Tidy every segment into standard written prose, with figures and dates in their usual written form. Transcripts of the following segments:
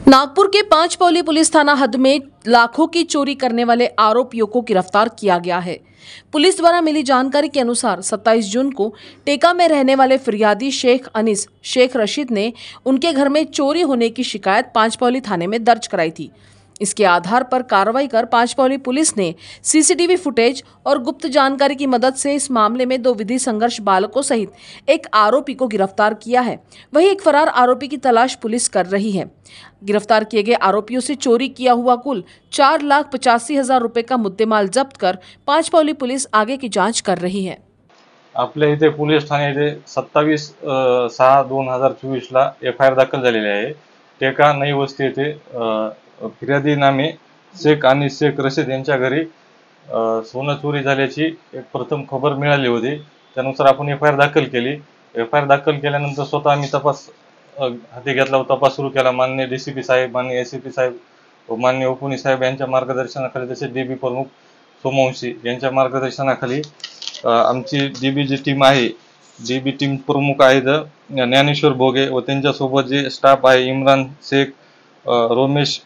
नागपुर के Panchpaoli police थाना हद में लाखों की चोरी करने वाले आरोपियों को गिरफ्तार किया गया है। पुलिस द्वारा मिली जानकारी के अनुसार 27 जून को टेका में रहने वाले फिरियादी शेख अनीस शेख रशीद ने उनके घर में चोरी होने की शिकायत पांचपौली थाने में दर्ज कराई थी। इसके आधार पर कार्रवाई कर पांचपौली पुलिस ने सीसीटीवी फुटेज और गुप्त जानकारी की मदद से इस मामले में 2 विधि संघर्ष बालकों सहित एक आरोपी को गिरफ्तार किया है। वहीं एक फरार आरोपी की तलाश पुलिस कर रही है। गिरफ्तार किए गए आरोपियों से चोरी किया हुआ कुल 4,85,000 रुपए का मुद्देमाल जब्त कर पांचपौली पुलिस आगे की जांच कर रही है। आपल्या इथे पोलीस ठाणे इथे 27/6/2024 ला FIR दाखल झालेली आहे। टेका नई वस्ती येथे फिर्यादी नामे शेख आणि शेख रशीद यांच्या घरी सोनं चोरी झाल्याची एक प्रथम खबर मिळाली होती। त्यानुसार आपण FIR दाखल केली। FIR दाखल केल्यानंतर स्वतः आम्ही तपास हाती घेतला व तपास सुरू केला। माननीय DCP साहेब, माननीय ACP साहेब व माननीय उपनी साहेब यांच्या मार्गदर्शनाखाली तसे DB प्रमुख सोमवंशी यांच्या मार्गदर्शनाखाली आमची DB जी टीम आहे, DB टीम प्रमुख आहेत ज्ञानेश्वर भोगे व त्यांच्यासोबत जे स्टाफ आहे इम्रान शेख, रोमेश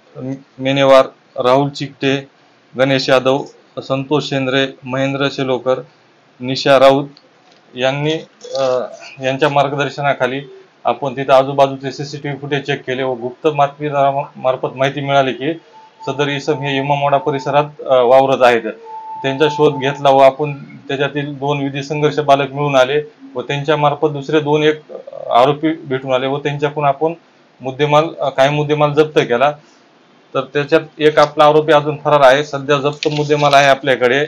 मेनेवार, राहुल चिकटे, गणेश यादव, संतोष शेंद्रे, महेंद्र शेलोकर, निशा राऊत यांच्या मार्गदर्शनाखाली आपण तिथे आजूबाजूचे CCTV फुटेज चेक केले व गुप्त मार्फत माहिती मिळाली की सदर इसम हे इमामवाडा परिसरात वावरत आहेत। त्यांचा शोध घेतला व आपण त्याच्यातील 2 विधी संघर्ष बालक मिळून आले व त्यांच्या मार्फत दुसरे 2 आरोपी भेटून आले व त्यांच्याकडून आपण काही मुद्देमाल जप्त केला। तर त्याच्यात एक आपला आरोपी अजून फरार आहे। सध्या जप्त मुद्देमाल आहे आपल्याकडे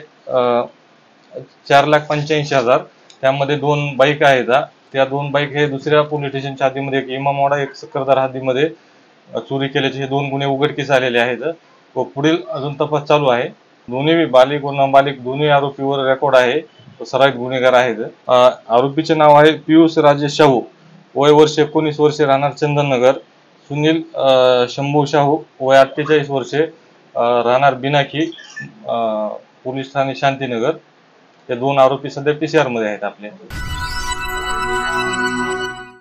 4,85,000। त्यामध्ये 2 बाईक आहेत। त्या 2 बाईक हे दुसऱ्या पोलीस स्टेशनच्या हद्दीमध्ये एक इमामवाडा एक सक्करदार हद्दीमध्ये चोरी केल्याचे हे 2 गुन्हे उघडकीस आलेले आहेत व पुढील अजून तपास चालू आहे। दोन्ही बालिक व नाबालिक दोन्ही आरोपीवर रेकॉर्ड आहे व सराईत गुन्हेगार आहेत। आरोपीचे नाव आहे पियुष राजेश शाहू, वय वर्ष 19 वर्षे, राहणार चंदननगर। सुनील शंभू शाहू, वय 48 वर्षे, राहणार बिनाकी, पोलीस ठाणे शांतीनगर। हे 2 आरोपी सध्या PCR मध्ये आहेत आपले।